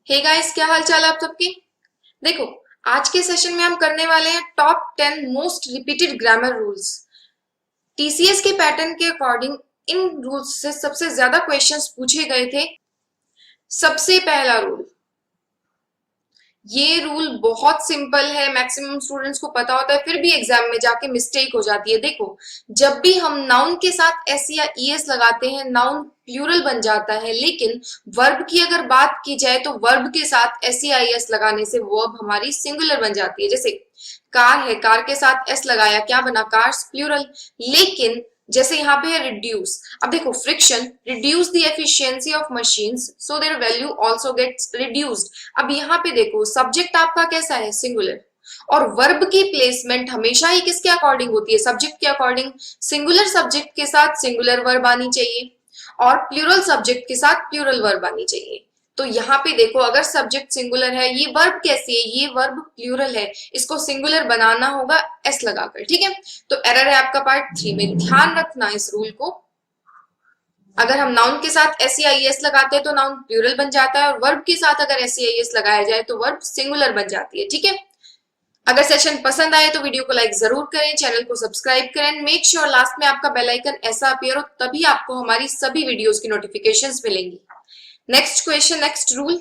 Hey guys, क्या हाल चाल है आप सबके। देखो, आज के सेशन में हम करने वाले हैं top 10 most repeated grammar rules. TCS के पैटर्न के अकॉर्डिंग इन रूल्स से सबसे ज्यादा क्वेश्चंस पूछे गए थे। सबसे पहला रूल, ये रूल बहुत सिंपल है, मैक्सिमम स्टूडेंट्स को पता होता है, फिर भी एग्जाम में जाके मिस्टेक हो जाती है। देखो, जब भी हम नाउन के साथ एस या ईएस लगाते हैं, नाउन प्लूरल बन जाता है, लेकिन वर्ब की अगर बात की जाए तो वर्ब के साथ एस या ईएस लगाने से वर्ब हमारी सिंगुलर बन जाती है। जैसे कार है, कार के साथ एस लगाया, क्या बना, कार्स प्लूरल। लेकिन जैसे यहाँ पे है रिड्यूस, अब देखो, friction reduce the efficiency of machines so their value also gets reduced. अब यहाँ पे देखो, सब्जेक्ट आपका कैसा है, सिंगुलर, और वर्ब की प्लेसमेंट हमेशा ही किसके अकॉर्डिंग होती है, सब्जेक्ट के अकॉर्डिंग। सिंगुलर सब्जेक्ट के साथ सिंगुलर वर्ब आनी चाहिए और प्लूरल सब्जेक्ट के साथ प्लूरल वर्ब आनी चाहिए। तो यहाँ पे देखो, अगर सब्जेक्ट सिंगुलर है, ये वर्ब कैसी है, ये वर्ब प्लूरल है, इसको सिंगुलर बनाना होगा एस लगाकर, ठीक है। तो एरर है आपका पार्ट 3 में, ध्यान रखना इस रूल को। अगर हम नाउन के साथ एस या ई एस लगाते हैं तो नाउन प्लूरल बन जाता है, और वर्ब के साथ अगर एस या ई एस लगाया जाए तो वर्ब सिंगुलर बन जाती है, ठीक है। अगर सेशन पसंद आए तो वीडियो को लाइक जरूर करें, चैनल को सब्सक्राइब करें, मेक श्योर लास्ट में आपका बेल आइकन ऐसा अपीयर हो, तभी आपको हमारी सभी वीडियोस की नोटिफिकेशंस मिलेंगी। Next question, next rule.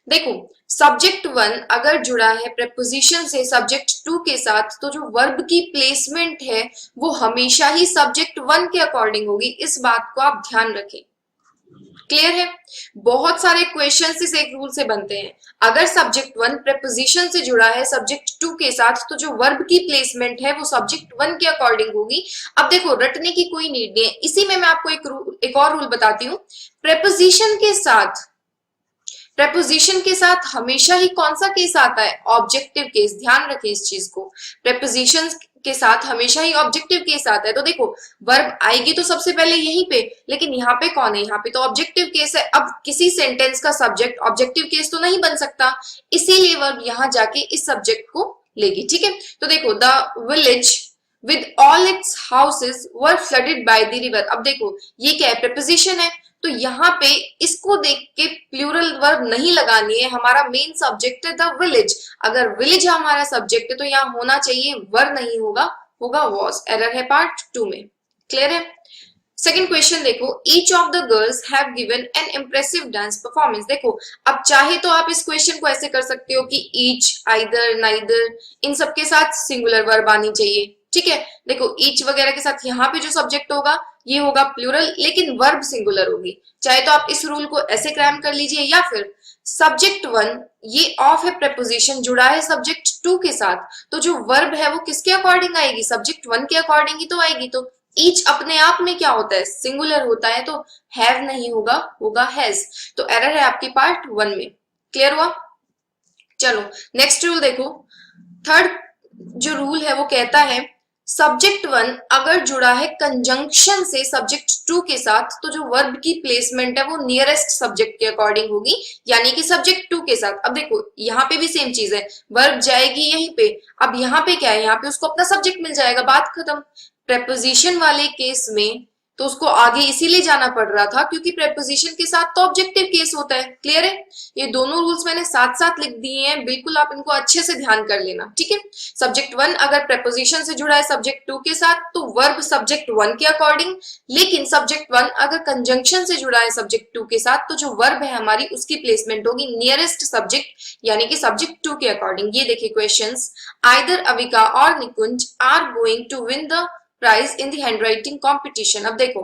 देखो, सब्जेक्ट 1 अगर जुड़ा है प्रेपोजिशन से सब्जेक्ट 2 के साथ, तो जो वर्ब की प्लेसमेंट है वो हमेशा ही सब्जेक्ट 1 के अकॉर्डिंग होगी। इस बात को आप ध्यान रखें। क्लियर है। बहुत सारे क्वेश्चंस इस एक रूल से बनते हैं। अगर सब्जेक्ट 1 प्रेपोजिशन से जुड़ा है सब्जेक्ट 2 के साथ, तो जो वर्ब की प्लेसमेंट है वो सब्जेक्ट 1 के अकॉर्डिंग होगी। अब देखो, रटने की कोई नीड नहीं है, इसी में मैं आपको एक और रूल बताती हूँ। प्रेपोजिशन के साथ, प्रेपोजिशन के साथ हमेशा ही कौन सा केस आता है, ऑब्जेक्टिव केस। ध्यान रखें इस चीज को, प्रेपोजिशन के साथ हमेशा ही ऑब्जेक्टिव केस आता है। तो देखो, वर्ब आएगी तो सबसे पहले यहीं पे, लेकिन यहाँ पे कौन है, यहाँ पे तो ऑब्जेक्टिव केस है। अब किसी सेंटेंस का सब्जेक्ट ऑब्जेक्टिव केस तो नहीं बन सकता, इसीलिए वर्ब यहाँ जाके इस सब्जेक्ट को लेगी, ठीक है। तो देखो, the village with all its houses were flooded by the river। अब देखो, ये क्या है, preposition है, तो यहाँ पे इसको देख के प्लूरल वर्ब नहीं लगानी है, हमारा मेन सब्जेक्ट है द विलेज। अगर विलेज हमारा सब्जेक्ट है तो यहाँ होना चाहिए वर, नहीं होगा, होगा वॉज। एरर है पार्ट 2 में। क्लियर है। सेकेंड क्वेश्चन देखो, each of the girls have given an impressive dance performance. देखो, अब चाहे तो आप इस क्वेश्चन को ऐसे कर सकते हो कि ईच, आइदर, नाइदर, इन सब के साथ सिंगुलर वर्ब आनी चाहिए, ठीक है। देखो, ईच वगैरह के साथ यहाँ पे जो सब्जेक्ट होगा ये होगा प्लूरल, लेकिन वर्ब सिंगुलर होगी। चाहे तो आप इस रूल को ऐसे क्रैम कर लीजिए, या फिर सब्जेक्ट 1 ये ऑफ है, प्रेपोजिशन जुड़ा है सब्जेक्ट 2 के साथ, तो जो वर्ब है वो किसके अकॉर्डिंग आएगी, सब्जेक्ट 1 के अकॉर्डिंग ही तो आएगी। तो ईच अपने आप में क्या होता है, सिंगुलर होता है, तो हैव नहीं होगा, होगा हैज। तो एरर है आपकी पार्ट 1 में। क्लियर हुआ। चलो नेक्स्ट रूल देखो। थर्ड जो रूल है वो कहता है, सब्जेक्ट 1 अगर जुड़ा है कंजंक्शन से सब्जेक्ट 2 के साथ, तो जो वर्ब की प्लेसमेंट है वो नियरेस्ट सब्जेक्ट के अकॉर्डिंग होगी, यानी कि सब्जेक्ट 2 के साथ। अब देखो, यहाँ पे भी सेम चीज है, वर्ब जाएगी यहीं पे, अब यहाँ पे क्या है, यहाँ पे उसको अपना सब्जेक्ट मिल जाएगा, बात खत्म। प्रेपोजिशन वाले केस में तो उसको आगे इसीलिए जाना पड़ रहा था क्योंकि प्रेपोजिशन के साथ तो ऑब्जेक्टिव केस होता है। क्लियर है। ये दोनों रूल्स मैंने साथ साथ लिख दिए हैं, बिल्कुल आप इनको अच्छे से ध्यान कर लेना, ठीक है। सब्जेक्ट 1 अगर प्रेपोजिशन से जुड़ा है सब्जेक्ट 2 के साथ, तो वर्ब सब्जेक्ट 1 के अकॉर्डिंग, लेकिन सब्जेक्ट 1 अगर कंजंक्शन से जुड़ा है सब्जेक्ट 2 के साथ, तो जो वर्ब है हमारी उसकी प्लेसमेंट होगी नियरेस्ट सब्जेक्ट, यानी कि सब्जेक्ट 2 के अकॉर्डिंग। ये देखिए क्वेश्चंस, आइदर अविका और Nikunj are going to win the prize in the handwriting competition. अब देखो,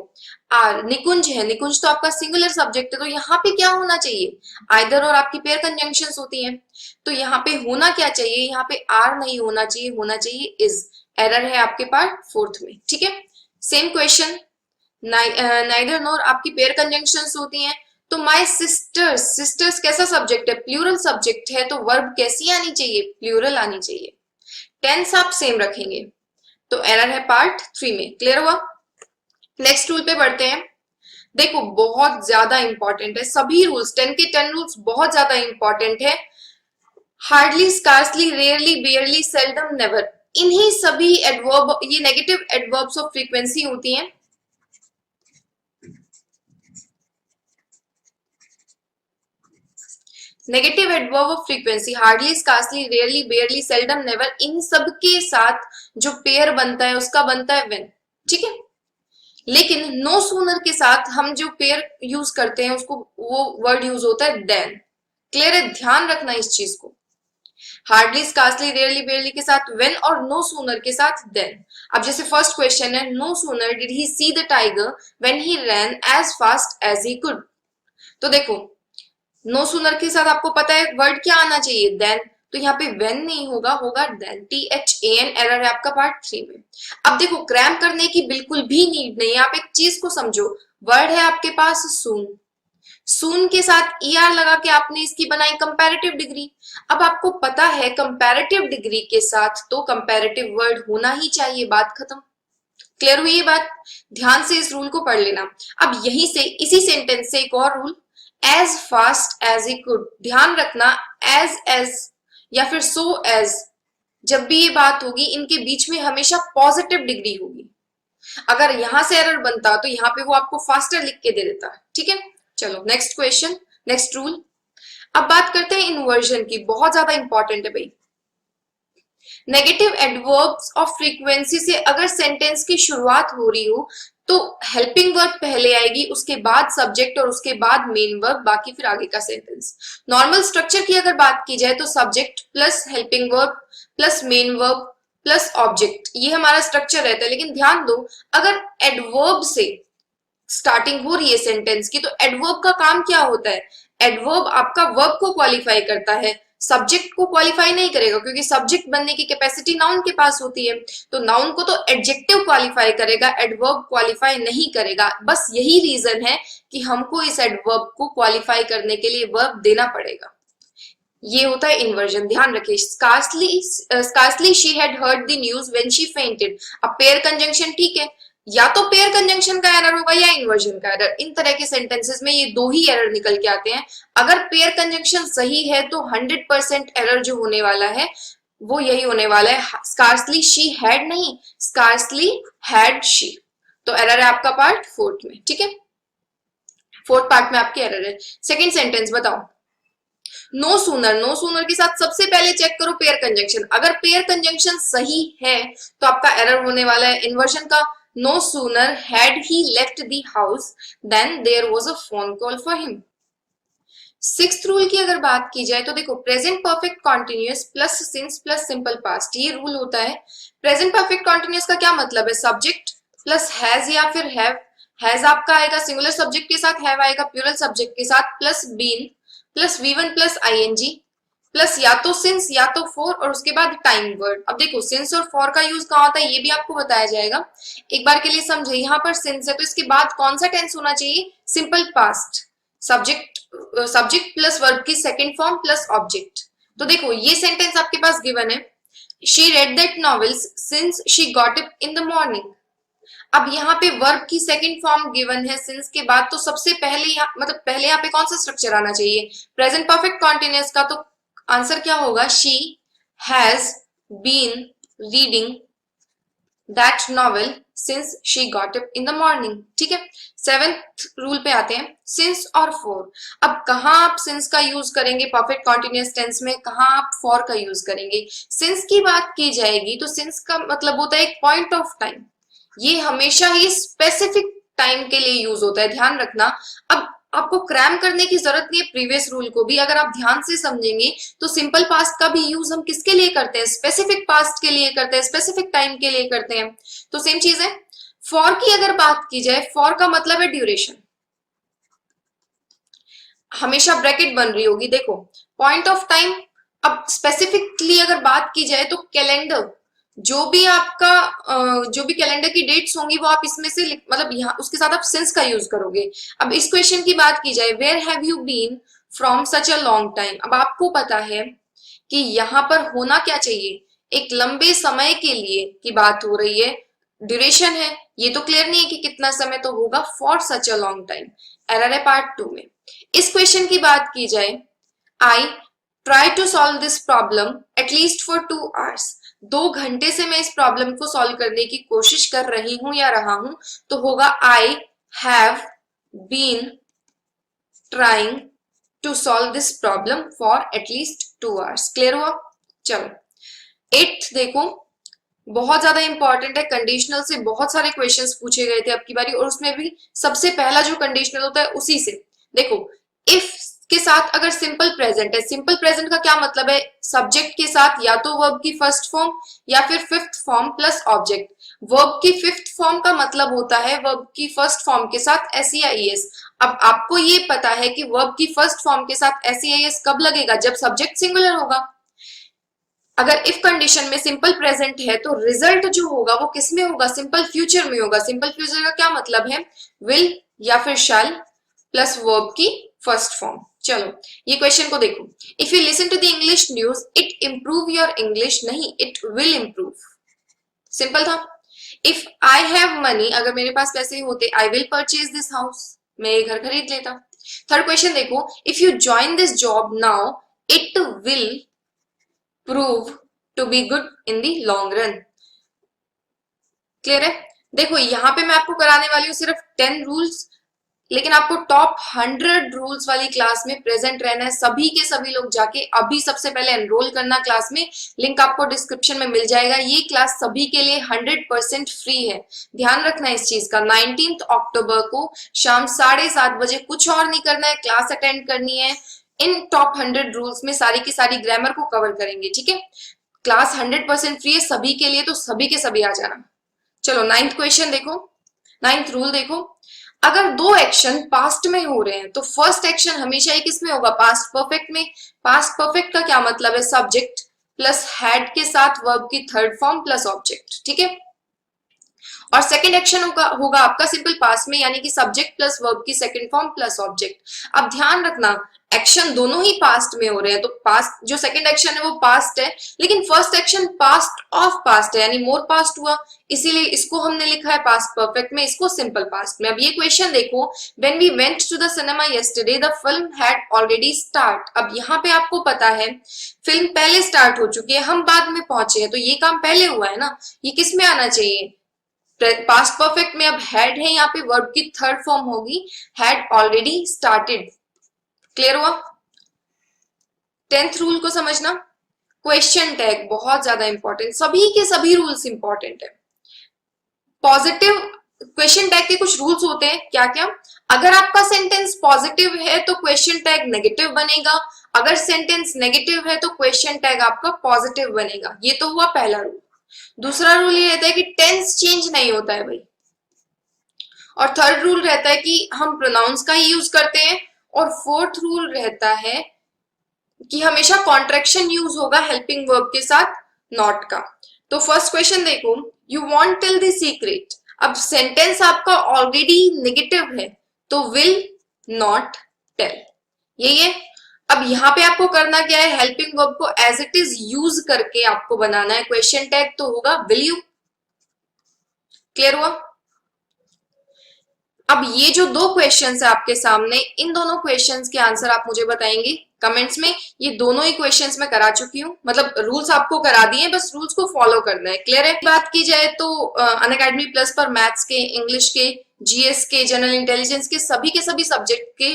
आर निकुंज है, निकुंज तो आपका सिंगुलर सब्जेक्ट है, तो यहाँ पे क्या होना चाहिए, आइदर और आपकी पेयर कंजंक्शंस होती हैं, तो यहाँ पे होना क्या चाहिए, यहाँ पे आर नहीं होना चाहिए, होना चाहिए इज। एरर है आपके पार्ट 4 में, ठीक है। सेम क्वेश्चन, नाइदर नोर आपकी पेयर कंजंक्शंस होती हैं, तो माय सिस्टर्स, सिस्टर्स कैसा सब्जेक्ट है, प्लूरल सब्जेक्ट है, तो वर्ब कैसी आनी चाहिए, प्लूरल आनी चाहिए। टेंस आप सेम रखेंगे, तो एरर है पार्ट 3 में। क्लियर हुआ। नेक्स्ट रूल पे बढ़ते हैं। देखो, बहुत ज्यादा इंपॉर्टेंट है, सभी रूल्स 10 के 10 रूल्स बहुत ज्यादा इंपॉर्टेंट है। Hardly, scarcely, rarely, barely, seldom, never, इन्हीं सभी एडवर्ब, ये नेगेटिव एडवर्ब्स ऑफ फ्रीक्वेंसी होती हैं। Negative adverb of frequency hardly, scarcely, rarely, barely, seldom, never, इन सब के साथ जो पेयर बनता है उसका बनता है व्हेन, ठीक है। लेकिन नो सूनर के साथ हम जो पेयर यूज करते हैं उसको वो वर्ड यूज होता है देन। क्लियर है, ध्यान रखना इस चीज को। हार्डली, स्कार्सली, रेयरली, बेयरली के साथ व्हेन और नो सूनर के साथ देन। अब जैसे फर्स्ट क्वेश्चन है, no sooner did he see the tiger when he ran as fast as he could. तो देखो नो सूनर के साथ आपको पता है वर्ड क्या आना चाहिए, देन। तो यहाँ पे वेन नहीं होगा, होगा देन। THAN एरर है आपका पार्ट 3 में। अब देखो क्रैम करने की बिल्कुल भी नीड नहीं है, आप एक चीज को समझो। वर्ड है आपके पास सून, सून के साथ ER लगा के आपने इसकी बनाई कंपैरेटिव डिग्री। अब आपको पता है कंपैरेटिव डिग्री के साथ तो कंपैरेटिव वर्ड होना ही चाहिए, बात खत्म। क्लियर हुई ये बात? ध्यान से इस रूल को पढ़ लेना। अब यहीं से इसी सेंटेंस से एक और rule, as fast as he could. ध्यान रखना एज या फिर सो एज, जब भी ये बात होगी इनके बीच में हमेशा पॉजिटिव डिग्री होगी। अगर यहां से एरर बनता तो यहां पे वो आपको फास्टर लिख के दे देता, ठीक है। चलो नेक्स्ट क्वेश्चन, नेक्स्ट रूल। अब बात करते हैं इन्वर्जन की, बहुत ज्यादा इंपॉर्टेंट है भाई। नेगेटिव एडवर्ब्स ऑफ फ्रीक्वेंसी से अगर सेंटेंस की शुरुआत हो रही हो तो हेल्पिंग वर्ब पहले आएगी, उसके बाद सब्जेक्ट और उसके बाद मेन वर्ब, बाकी फिर आगे का सेंटेंस। नॉर्मल स्ट्रक्चर की अगर बात की जाए तो subject plus helping verb plus main verb plus object, ये हमारा स्ट्रक्चर रहता है। लेकिन ध्यान दो अगर एडवर्ब से स्टार्टिंग हो रही है सेंटेंस की तो एडवर्ब का काम क्या होता है, एडवर्ब आपका वर्ब को क्वालिफाई करता है, सब्जेक्ट को क्वालिफाई नहीं करेगा, क्योंकि सब्जेक्ट बनने की कैपेसिटी नाउन के पास होती है। तो नाउन को तो एडजेक्टिव क्वालिफाई करेगा, एडवर्ब क्वालिफाई नहीं करेगा। बस यही रीजन है कि हमको इस एडवर्ब को क्वालिफाई करने के लिए वर्ब देना पड़ेगा। ये होता है इन्वर्जन, ध्यान रखिए। Scarcely she had heard the news when she fainted. अब पेयर कंजंक्शन, ठीक है, या तो पेयर कंजंक्शन का एरर होगा या इन्वर्जन का एरर। इन तरह के सेंटेंसेस में ये दो ही एरर निकल के आते हैं। अगर पेयर कंजंक्शन सही है तो 100% एरर जो होने वाला है वो यही होने वाला है, स्कार्सली शी हैड नहीं, स्कार्सली हैड शी। तो एरर है आपका पार्ट 4 में, ठीक है। 4th पार्ट में आपकी एरर है। सेकेंड सेंटेंस बताओ, नो सूनर, नो सूनर के साथ सबसे पहले चेक करो पेयर कंजंक्शन। अगर पेयर कंजंक्शन सही है तो आपका एरर होने वाला है इन्वर्जन का। No sooner had he left the house than there was a phone call for him. 6th rule की अगर बात की जाए तो देखो present perfect continuous plus since plus simple past, ये रूल होता है। प्रेजेंट परफेक्ट कॉन्टिन्यूअस का क्या मतलब है, सब्जेक्ट प्लस हैज या फिर हैव। हैज आपका आएगा सिंगुलर सब्जेक्ट के साथ, हैव आएगा प्लूरल सब्जेक्ट के साथ, plus been plus V1 plus ING plus या तो सिंस या तो फॉर और उसके बाद टाइम वर्ड। अब देखो सिंस और फॉर का यूज कहाँ होता है ये भी आपको बताया जाएगा, एक बार के लिए समझे। यहाँ पर सिंस है तो इसके बाद कौन सा टेंस होना चाहिए, simple past, subject plus verb की सेकेंड फॉर्म प्लस ऑब्जेक्ट। तो देखो ये सेंटेंस आपके पास गिवन है, she read that novels since she got it in the morning. अब यहाँ पे वर्ब की सेकंड फॉर्म गिवन है सिंस के बाद, तो सबसे पहले यहाँ मतलब पहले यहाँ पे कौन सा स्ट्रक्चर आना चाहिए, प्रेजेंट परफेक्ट कॉन्टिन्यूअस का। तो आंसर क्या होगा, she has been reading that novel since she got it in the morning, ठीक है। 7th रूल पे आते हैं, सिंस और फॉर। अब कहाँ आप सिंस का यूज करेंगे परफेक्ट कॉन्टिन्यूअस टेंस में, कहाँ आप फॉर का यूज करेंगे। सिंस की बात की जाएगी तो सिंस का मतलब होता है एक पॉइंट ऑफ टाइम, ये हमेशा ही स्पेसिफिक टाइम के लिए यूज होता है, ध्यान रखना। अब आपको क्रैम करने की जरूरत नहीं है प्रीवियस रूल को भी, अगर आप ध्यान से समझेंगे तो सिंपल पास्ट का भी यूज हम किसके लिए करते हैं, स्पेसिफिक पास्ट के लिए करते हैं, स्पेसिफिक टाइम के लिए करते हैं। तो सेम चीज है। फॉर की अगर बात की जाए, फॉर का मतलब है ड्यूरेशन, हमेशा ब्रैकेट बन रही होगी। देखो पॉइंट ऑफ टाइम। अब स्पेसिफिकली अगर बात की जाए तो कैलेंडर, जो भी आपका जो भी कैलेंडर की डेट्स होंगी वो आप इसमें से मतलब यहाँ उसके साथ आप सिंस का यूज करोगे। अब इस क्वेश्चन की बात की जाए, where have you been from such a long time. अब आपको पता है कि यहाँ पर होना क्या चाहिए, एक लंबे समय के लिए की बात हो रही है, ड्यूरेशन है, ये तो क्लियर नहीं है कि कितना समय, तो होगा for such a long time. Error है पार्ट 2 में। इस क्वेश्चन की बात की जाए, I try to solve this problem at least for 2 hours। 2 घंटे से मैं इस प्रॉब्लम को सॉल्व करने की कोशिश कर रही हूं या रहा हूं, तो होगा I have been trying to solve this problem for at least 2 hours. Clear हुआ? चलो 8th देखो, बहुत ज्यादा इंपॉर्टेंट है। कंडीशनल से बहुत सारे क्वेश्चंस पूछे गए थे अब की बारी, और उसमें भी सबसे पहला जो कंडीशनल होता है उसी से। देखो इफ के साथ अगर सिंपल प्रेजेंट है, सिंपल प्रेजेंट का क्या मतलब है, सब्जेक्ट के साथ या तो वर्ब की फर्स्ट फॉर्म या फिर fifth form plus object. Verb की फिफ्थ फॉर्म का मतलब होता है वर्ब की फर्स्ट फॉर्म के साथ एस या ईएस। अब आपको ये पता है कि वर्ब की फर्स्ट फॉर्म के साथ एस या ईएस कब लगेगा, जब सब्जेक्ट सिंगुलर होगा। अगर इफ कंडीशन में सिंपल प्रेजेंट है तो रिजल्ट जो होगा वो किस में होगा, सिंपल फ्यूचर में होगा। सिंपल फ्यूचर का क्या मतलब है, विल या फिर शैल प्लस वर्ब की फर्स्ट फॉर्म। चलो ये क्वेश्चन को देखो, if you listen to the English news it improve your English, नहीं इट विल इंप्रूव। सिंपल था। इफ आई हैव मनी, अगर मेरे पास पैसे होते, I will purchase this house, मैं ये घर खरीद लेता। थर्ड क्वेश्चन देखो, if you join this job now it will prove to be good in the long run. Clear है? देखो यहां पे मैं आपको कराने वाली हूँ सिर्फ 10 रूल्स, लेकिन आपको टॉप 100 रूल्स वाली क्लास में प्रेजेंट रहना है। सभी के सभी लोग जाके अभी सबसे पहले एनरोल करना क्लास में, लिंक आपको डिस्क्रिप्शन में मिल जाएगा। ये क्लास सभी के लिए 100% फ्री है, ध्यान रखना इस चीज का। 19 अक्टूबर को शाम 7:30 बजे, कुछ और नहीं करना है, क्लास अटेंड करनी है। इन टॉप 100 रूल्स में सारी की सारी ग्रामर को कवर करेंगे, ठीक है। क्लास 100% फ्री है सभी के लिए, तो सभी के सभी आ जाना। चलो 9th क्वेश्चन देखो, 9th रूल देखो, अगर दो एक्शन पास्ट में हो रहे हैं तो फर्स्ट एक्शन हमेशा ही किस में होगा, पास्ट परफेक्ट में। पास्ट परफेक्ट का क्या मतलब है, सब्जेक्ट प्लस हैड के साथ वर्ब की थर्ड फॉर्म प्लस ऑब्जेक्ट, ठीक है। और सेकंड एक्शन होगा आपका सिंपल पास्ट में, यानी कि सब्जेक्ट प्लस वर्ब की सेकंड फॉर्म प्लस ऑब्जेक्ट। अब ध्यान रखना एक्शन दोनों ही पास्ट में हो रहे हैं, तो पास्ट जो सेकंड एक्शन है वो पास्ट है, लेकिन first action past of past है, यानी मोर पास्ट हुआ, इसीलिए इसको हमने लिखा है पास्ट परफेक्ट में, इसको सिंपल पास्ट में। अब ये क्वेश्चन देखो, when we went to the cinema yesterday the film had already start. अब यहाँ पे आपको पता है फिल्म पहले स्टार्ट हो चुकी है, हम बाद में पहुंचे हैं, तो ये काम पहले हुआ है ना, ये किस में आना चाहिए, पास्ट परफेक्ट में। अब हैड है यहाँ पे, वर्ब की थर्ड फॉर्म होगी हैड ऑलरेडी स्टार्टेड। क्लियर हुआ? 10th रूल को समझना। क्वेश्चन टैग बहुत ज्यादा इंपॉर्टेंट, सभी के सभी रूल्स इंपॉर्टेंट है। पॉजिटिव क्वेश्चन टैग के कुछ रूल्स होते हैं, क्या क्या, अगर आपका सेंटेंस पॉजिटिव है तो क्वेश्चन टैग नेगेटिव बनेगा, अगर सेंटेंस नेगेटिव है तो क्वेश्चन टैग आपका पॉजिटिव बनेगा। ये तो हुआ पहला रूल। दूसरा रूल ये रहता है कि टेंस चेंज नहीं होता है भाई। और थर्ड रूल रहता है कि हम प्रोनाउंस का ही यूज करते हैं। और फोर्थ रूल रहता है कि हमेशा कॉन्ट्रैक्शन यूज होगा हेल्पिंग वर्ब के साथ, नॉट का। तो फर्स्ट क्वेश्चन देखो, you want tell the secret. अब सेंटेंस आपका ऑलरेडी नेगेटिव है तो विल नॉट टेल, यही है। अब यहाँ पे आपको करना क्या है, हेल्पिंग वर्ब को एज इट इज यूज करके आपको बनाना है। क्वेश्चन टैग तो होगा विल यू। क्लियर हुआ? अब ये जो दो क्वेश्चंस है आपके सामने, इन दोनों क्वेश्चंस के आंसर आप मुझे बताएंगे कमेंट्स में। ये दोनों ही क्वेश्चंस मैं करा चुकी हूँ, मतलब रूल्स आपको करा दिए, बस रूल्स को फॉलो करना है। क्लियर है? बात की जाए तो अनअकैडमी प्लस पर मैथ्स के, इंग्लिश के, जीएस के, जनरल इंटेलिजेंस के सभी सब्जेक्ट के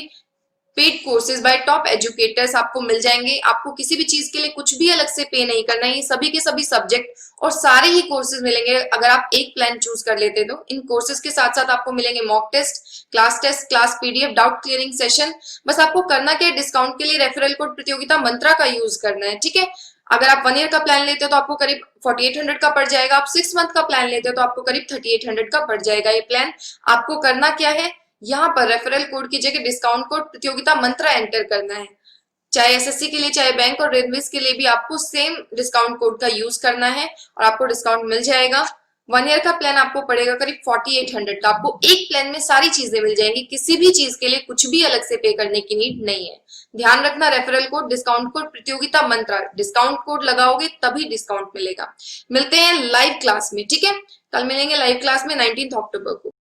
paid courses bye top educators आपको मिल जाएंगे। आपको किसी भी चीज के लिए कुछ भी अलग से पे नहीं करना है, ये सभी के सभी सब्जेक्ट और सारे ही कोर्सेज मिलेंगे अगर आप एक प्लान चूज कर लेते तो। इन कोर्सेज के साथ साथ आपको मिलेंगे mock test, class PDF, doubt clearing session. बस आपको करना क्या है, डिस्काउंट के लिए रेफरल कोड प्रतियोगिता मंत्रा का यूज करना है, ठीक है। अगर आप 1 ईयर का प्लान लेते हो तो आपको करीब 4800 का पड़ जाएगा, आप 6 मंथ का प्लान लेते हो तो आपको करीब 3800 का पड़ जाएगा ये प्लान। आपको करना क्या है, यहाँ पर रेफरल कोड की जगह डिस्काउंट कोड प्रतियोगिता मंत्रा एंटर करना है। चाहे एसएससी के लिए, चाहे बैंक और रेलवेज के लिए भी आपको सेम डिस्काउंट कोड का यूज करना है और आपको डिस्काउंट मिल जाएगा। 1 ईयर का प्लान आपको पड़ेगा करीब 4800 का। आपको एक प्लान में सारी चीजें मिल जाएंगी, किसी भी चीज के लिए कुछ भी अलग से पे करने की नीड नहीं है। ध्यान रखना, रेफरल कोड डिस्काउंट कोड प्रतियोगिता मंत्रा, डिस्काउंट कोड लगाओगे तभी डिस्काउंट मिलेगा। मिलते हैं लाइव क्लास में, ठीक है। कल मिलेंगे लाइव क्लास में 19 अक्टूबर को।